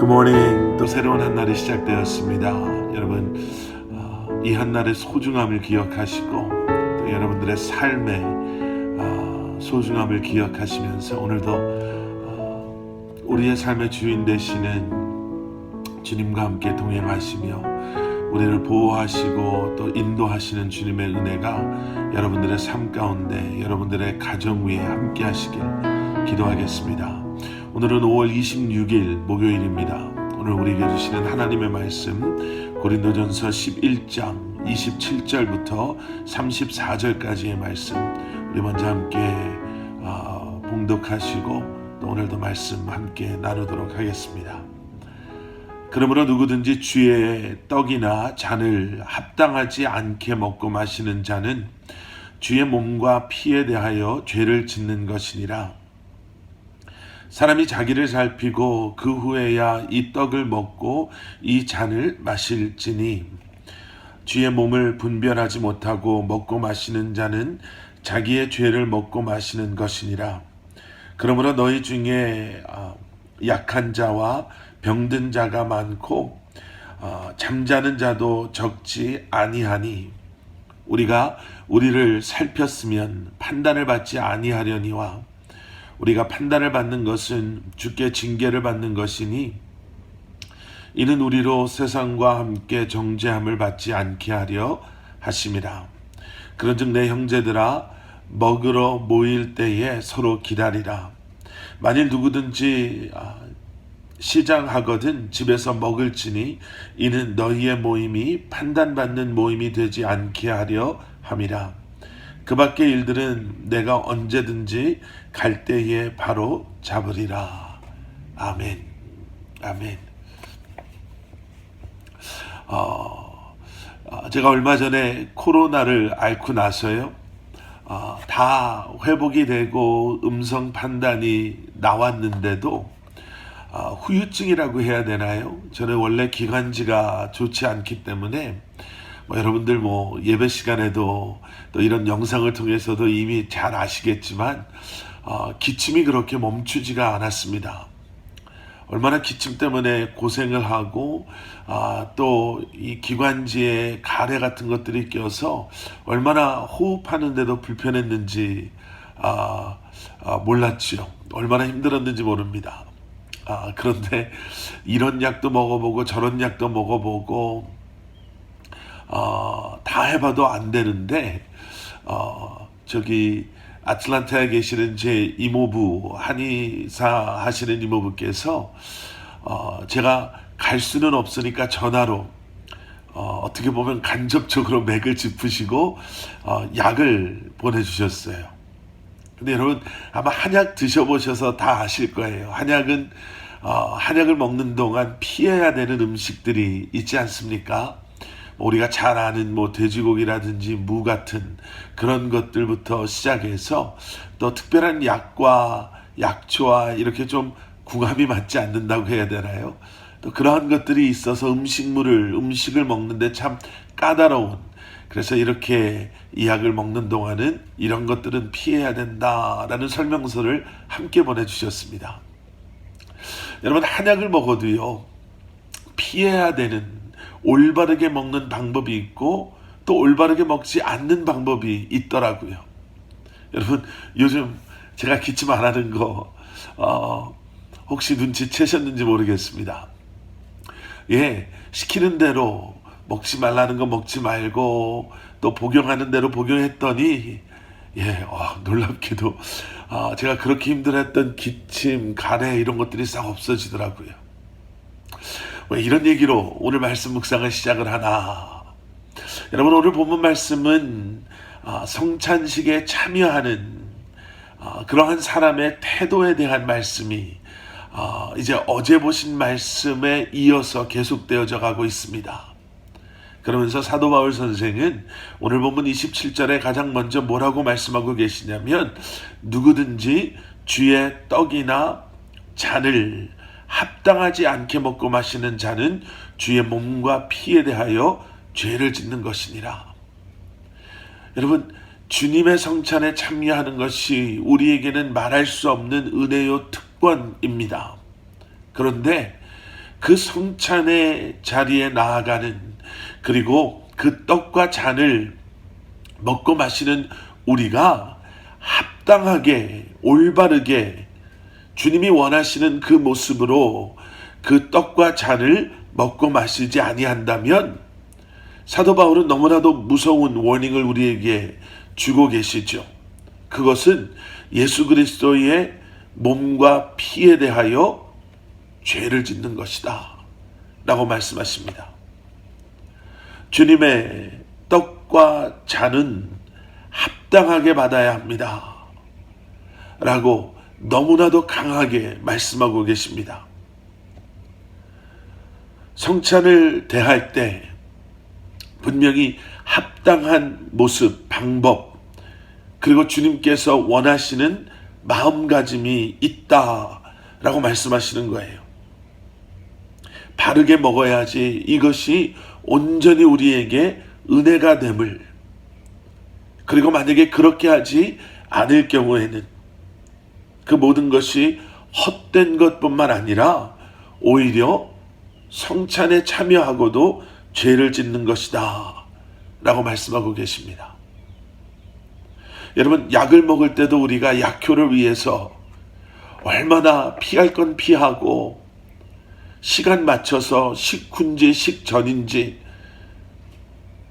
굿모닝. 또 새로운 한 날이 시작되었습니다. 여러분, 이 한 날의 소중함을 기억하시고 또 여러분들의 삶의 소중함을 기억하시면서 오늘도 우리의 삶의 주인 되시는 주님과 함께 동행하시며 우리를 보호하시고 또 인도하시는 주님의 은혜가 여러분들의 삶 가운데, 여러분들의 가정 위에 함께 하시길 기도하겠습니다. 오늘은 5월 26일 목요일입니다. 오늘 우리에게 주시는 하나님의 말씀, 고린도전서 11장 27절부터 34절까지의 말씀, 우리 먼저 함께 봉독하시고 또 오늘도 말씀 함께 나누도록 하겠습니다. 그러므로 누구든지 주의 떡이나 잔을 합당하지 않게 먹고 마시는 자는 주의 몸과 피에 대하여 죄를 짓는 것이니라. 사람이 자기를 살피고 그 후에야 이 떡을 먹고 이 잔을 마실지니 주의 몸을 분별하지 못하고 먹고 마시는 자는 자기의 죄를 먹고 마시는 것이니라. 그러므로 너희 중에 약한 자와 병든 자가 많고 잠자는 자도 적지 아니하니 우리가 우리를 살폈으면 판단을 받지 아니하려니와 우리가 판단을 받는 것은 주께 징계를 받는 것이니 이는 우리로 세상과 함께 정죄함을 받지 않게 하려 하심이라. 그런즉 내 형제들아, 먹으러 모일 때에 서로 기다리라. 만일 누구든지 시장하거든 집에서 먹을지니 이는 너희의 모임이 판단받는 모임이 되지 않게 하려 함이라. 그 밖의 일들은 내가 언제든지 갈 때에 바로 잡으리라. 아멘. 아멘. 제가 얼마 전에 코로나를 앓고 나서요, 다 회복이 되고 음성 판단이 나왔는데도 후유증이라고 해야 되나요? 저는 원래 기관지가 좋지 않기 때문에 여러분들 예배 시간에도 또 이런 영상을 통해서도 이미 잘 아시겠지만 기침이 그렇게 멈추지가 않았습니다. 얼마나 기침 때문에 고생을 하고 또 이 기관지에 가래 같은 것들이 껴서 얼마나 호흡하는데도 불편했는지 몰랐지요. 얼마나 힘들었는지 모릅니다. 그런데 이런 약도 먹어보고 저런 약도 먹어보고 다 해봐도 안 되는데 저기 아틀란타에 계시는 제 이모부, 한의사 하시는 이모부께서 제가 갈 수는 없으니까 전화로 어떻게 보면 간접적으로 맥을 짚으시고 약을 보내주셨어요. 근데 여러분 아마 한약 드셔보셔서 다 아실 거예요. 한약은 한약을 먹는 동안 피해야 되는 음식들이 있지 않습니까? 우리가 잘 아는 돼지고기라든지 무 같은 그런 것들부터 시작해서 또 특별한 약과 약초와 이렇게 좀 궁합이 맞지 않는다고 해야 되나요? 또 그러한 것들이 있어서 음식을 먹는데 참 까다로운, 그래서 이렇게 이 약을 먹는 동안은 이런 것들은 피해야 된다라는 설명서를 함께 보내주셨습니다. 여러분, 한약을 먹어도요, 피해야 되는, 올바르게 먹는 방법이 있고 또 올바르게 먹지 않는 방법이 있더라고요. 여러분, 요즘 제가 기침 안 하는 거 혹시 눈치채셨는지 모르겠습니다. 시키는 대로 먹지 말라는 거 먹지 말고 또 복용하는 대로 복용했더니 놀랍게도 제가 그렇게 힘들었던 기침, 가래 이런 것들이 싹 없어지더라고요. 왜 이런 얘기로 오늘 말씀 묵상을 시작을 하나? 여러분, 오늘 본문 말씀은 성찬식에 참여하는 그러한 사람의 태도에 대한 말씀이 이제 어제 보신 말씀에 이어서 계속되어져 가고 있습니다. 그러면서 사도 바울 선생은 오늘 본문 27절에 가장 먼저 뭐라고 말씀하고 계시냐면, 누구든지 주의 떡이나 잔을 합당하지 않게 먹고 마시는 자는 주의 몸과 피에 대하여 죄를 짓는 것이니라. 여러분, 주님의 성찬에 참여하는 것이 우리에게는 말할 수 없는 은혜요 특권입니다. 그런데 그 성찬의 자리에 나아가는, 그리고 그 떡과 잔을 먹고 마시는 우리가 합당하게 올바르게 주님이 원하시는 그 모습으로 그 떡과 잔을 먹고 마시지 아니한다면 사도 바울은 너무나도 무서운 워닝을 우리에게 주고 계시죠. 그것은 예수 그리스도의 몸과 피에 대하여 죄를 짓는 것이다 라고 말씀하십니다. 주님의 떡과 잔은 합당하게 받아야 합니다 라고 너무나도 강하게 말씀하고 계십니다. 성찬을 대할 때 분명히 합당한 모습, 방법, 그리고 주님께서 원하시는 마음가짐이 있다라고 말씀하시는 거예요. 바르게 먹어야지 이것이 온전히 우리에게 은혜가 됨을, 그리고 만약에 그렇게 하지 않을 경우에는 그 모든 것이 헛된 것뿐만 아니라 오히려 성찬에 참여하고도 죄를 짓는 것이다 라고 말씀하고 계십니다. 여러분, 약을 먹을 때도 우리가 약효를 위해서 얼마나 피할 건 피하고 시간 맞춰서 식후인지 식전인지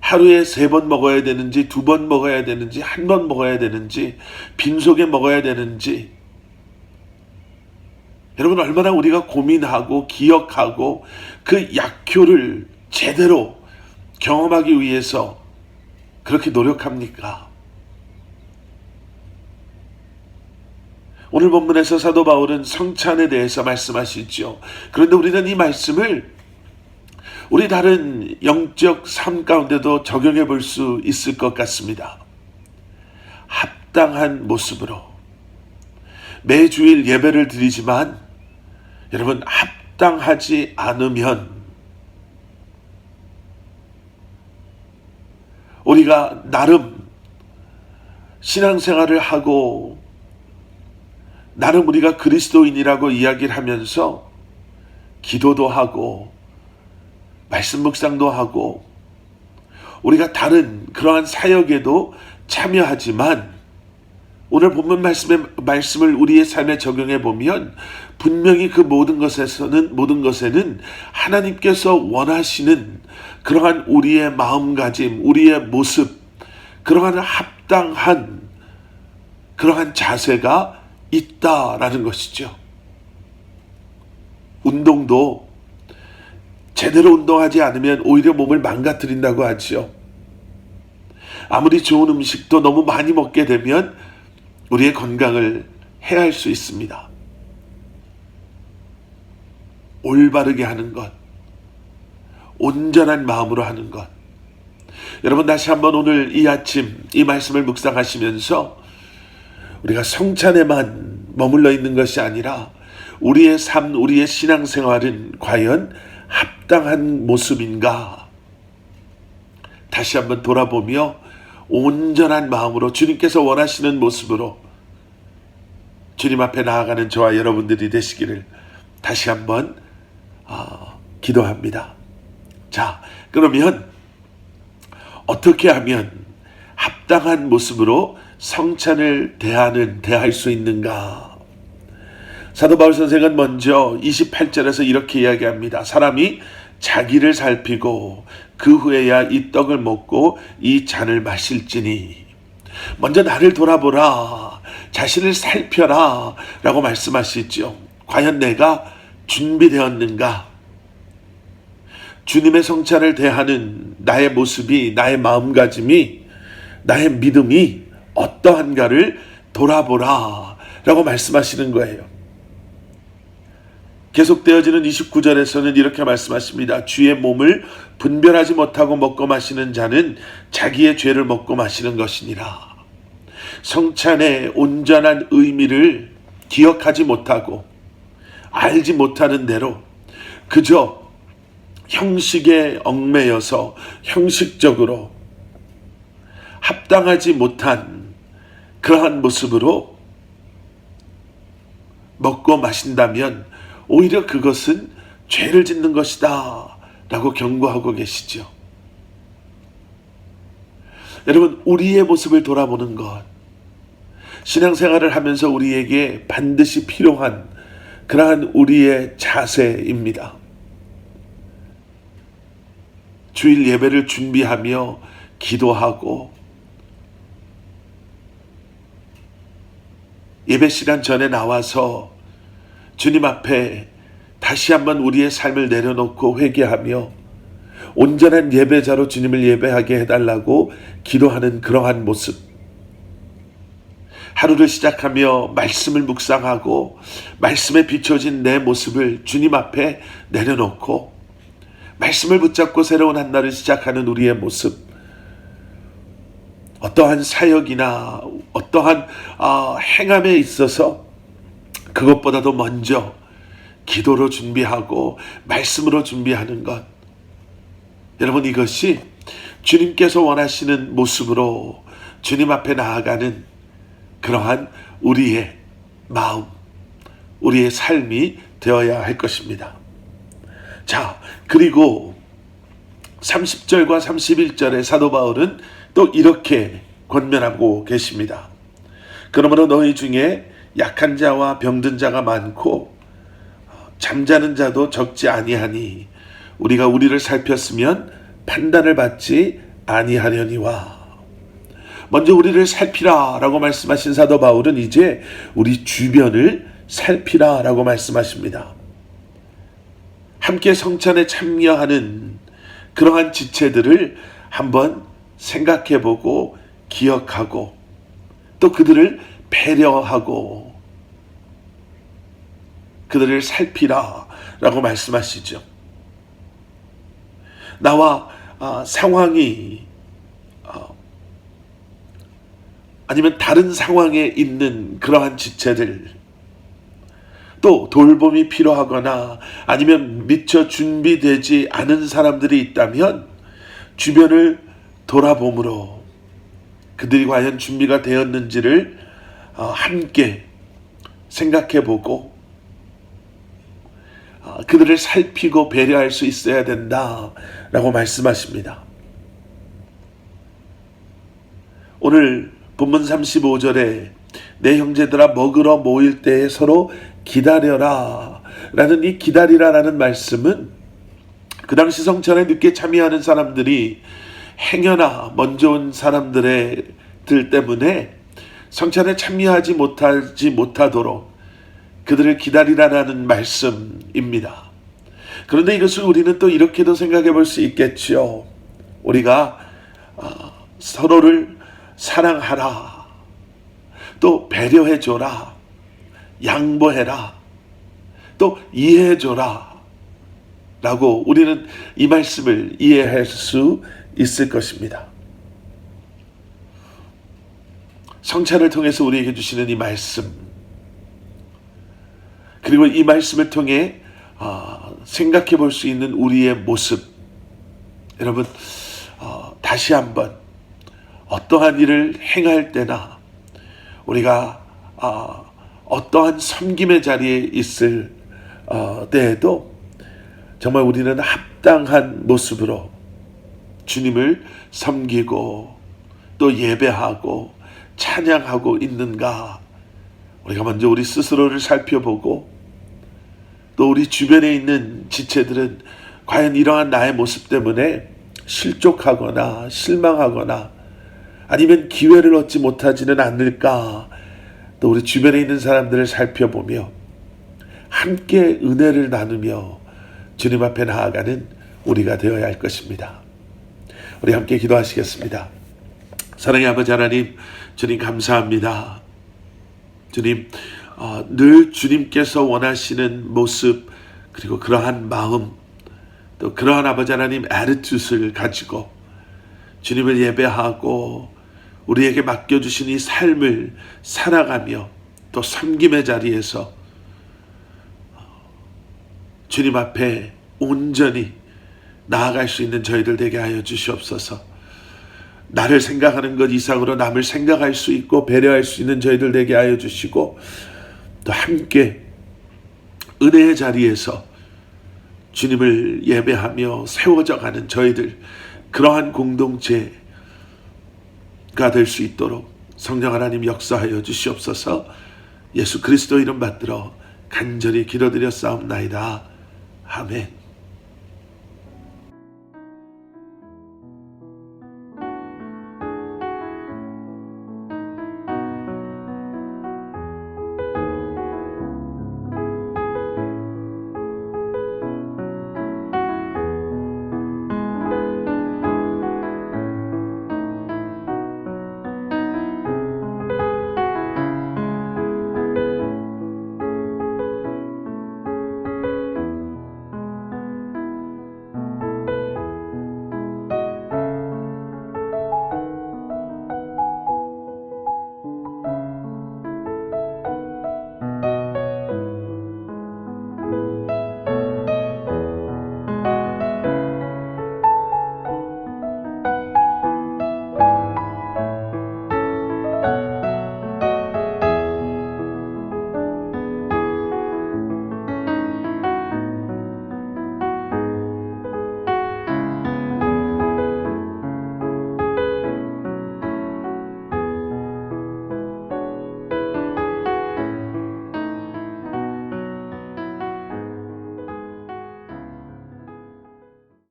하루에 3번 먹어야 되는지 2번 먹어야 되는지 1번 먹어야 되는지 빈속에 먹어야 되는지, 여러분 얼마나 우리가 고민하고 기억하고 그 약효를 제대로 경험하기 위해서 그렇게 노력합니까? 오늘 본문에서 사도 바울은 성찬에 대해서 말씀하시죠. 그런데 우리는 이 말씀을 우리 다른 영적 삶 가운데도 적용해 볼 수 있을 것 같습니다. 합당한 모습으로 매주일 예배를 드리지만 여러분, 합당하지 않으면 우리가 나름 신앙생활을 하고 나름 우리가 그리스도인이라고 이야기를 하면서 기도도 하고 말씀 묵상도 하고 우리가 다른 그러한 사역에도 참여하지만 오늘 본문 말씀을 우리의 삶에 적용해 보면 분명히 그 모든 것에는 하나님께서 원하시는 그러한 우리의 마음가짐, 우리의 모습, 그러한 합당한 그러한 자세가 있다라는 것이죠. 운동도 제대로 운동하지 않으면 오히려 몸을 망가뜨린다고 하죠. 아무리 좋은 음식도 너무 많이 먹게 되면 우리의 건강을 해할 수 있습니다. 올바르게 하는 것, 온전한 마음으로 하는 것. 여러분, 다시 한번 오늘 이 아침 이 말씀을 묵상하시면서 우리가 성찬에만 머물러 있는 것이 아니라 우리의 삶, 우리의 신앙생활은 과연 합당한 모습인가? 다시 한번 돌아보며 온전한 마음으로 주님께서 원하시는 모습으로 주님 앞에 나아가는 저와 여러분들이 되시기를 다시 한번 기도합니다. 자, 그러면 어떻게 하면 합당한 모습으로 성찬을 대할 수 있는가? 사도 바울 선생은 먼저 28절에서 이렇게 이야기합니다. 사람이 자기를 살피고 그 후에야 이 떡을 먹고 이 잔을 마실지니. 먼저 나를 돌아보라, 자신을 살펴라 라고 말씀하시죠. 과연 내가 준비되었는가? 주님의 성찬을 대하는 나의 모습이, 나의 마음가짐이, 나의 믿음이 어떠한가를 돌아보라 라고 말씀하시는 거예요. 계속되어지는 29절에서는 이렇게 말씀하십니다. 주의 몸을 분별하지 못하고 먹고 마시는 자는 자기의 죄를 먹고 마시는 것이니라. 성찬의 온전한 의미를 기억하지 못하고 알지 못하는 대로 그저 형식에 얽매여서 형식적으로 합당하지 못한 그러한 모습으로 먹고 마신다면 오히려 그것은 죄를 짓는 것이다 라고 경고하고 계시죠. 여러분, 우리의 모습을 돌아보는 것, 신앙생활을 하면서 우리에게 반드시 필요한 그러한 우리의 자세입니다. 주일 예배를 준비하며 기도하고 예배 시간 전에 나와서 주님 앞에 다시 한번 우리의 삶을 내려놓고 회개하며 온전한 예배자로 주님을 예배하게 해달라고 기도하는 그러한 모습. 하루를 시작하며 말씀을 묵상하고 말씀에 비춰진 내 모습을 주님 앞에 내려놓고 말씀을 붙잡고 새로운 한 날을 시작하는 우리의 모습. 어떠한 사역이나 어떠한 행함에 있어서 그것보다도 먼저 기도로 준비하고 말씀으로 준비하는 것. 여러분, 이것이 주님께서 원하시는 모습으로 주님 앞에 나아가는 그러한 우리의 마음, 우리의 삶이 되어야 할 것입니다. 자, 그리고 30절과 31절에 사도 바울은 또 이렇게 권면하고 계십니다. 그러므로 너희 중에 약한 자와 병든 자가 많고 잠자는 자도 적지 아니하니 우리가 우리를 살폈으면 판단을 받지 아니하려니와. 먼저 우리를 살피라 라고 말씀하신 사도 바울은 이제 우리 주변을 살피라 라고 말씀하십니다. 함께 성찬에 참여하는 그러한 지체들을 한번 생각해보고 기억하고 또 그들을 배려하고 그들을 살피라 라고 말씀하시죠. 나와 상황이 아니면 다른 상황에 있는 그러한 지체들, 또 돌봄이 필요하거나 아니면 미처 준비되지 않은 사람들이 있다면 주변을 돌아봄으로 그들이 과연 준비가 되었는지를 함께 생각해보고 그들을 살피고 배려할 수 있어야 된다라고 말씀하십니다. 오늘 본문 35절에 내 형제들아 먹으러 모일 때에 서로 기다려라 라는 이 기다리라 라는 말씀은 그 당시 성찬에 늦게 참여하는 사람들이 행여나 먼저 온 사람들 때문에 성찬에 참여하지 못하도록 그들을 기다리라는 말씀입니다. 그런데 이것을 우리는 또 이렇게도 생각해 볼 수 있겠지요. 우리가 서로를 사랑하라, 또 배려해줘라, 양보해라, 또 이해해줘라 라고 우리는 이 말씀을 이해할 수 있을 것입니다. 성찬을 통해서 우리에게 주시는 이 말씀, 그리고 이 말씀을 통해 생각해 볼 수 있는 우리의 모습, 여러분 다시 한번 어떠한 일을 행할 때나 우리가 어떠한 섬김의 자리에 있을 때에도 정말 우리는 합당한 모습으로 주님을 섬기고 또 예배하고 찬양하고 있는가, 우리가 먼저 우리 스스로를 살펴보고 또 우리 주변에 있는 지체들은 과연 이러한 나의 모습 때문에 실족하거나 실망하거나 아니면 기회를 얻지 못하지는 않을까, 또 우리 주변에 있는 사람들을 살펴보며 함께 은혜를 나누며 주님 앞에 나아가는 우리가 되어야 할 것입니다. 우리 함께 기도하시겠습니다. 사랑의 아버지 하나님, 주님 감사합니다. 주님, 늘 주님께서 원하시는 모습, 그리고 그러한 마음, 또 그러한 아버지 하나님 애티튜드를 가지고 주님을 예배하고 우리에게 맡겨주신 이 삶을 살아가며 또 섬김의 자리에서 주님 앞에 온전히 나아갈 수 있는 저희들 되게 하여 주시옵소서. 나를 생각하는 것 이상으로 남을 생각할 수 있고 배려할 수 있는 저희들 되게 하여 주시고, 또 함께 은혜의 자리에서 주님을 예배하며 세워져 가는 저희들, 그러한 공동체가 될 수 있도록 성령 하나님 역사하여 주시옵소서. 예수 그리스도 이름 받들어 간절히 기도드려 싸움나이다. 아멘.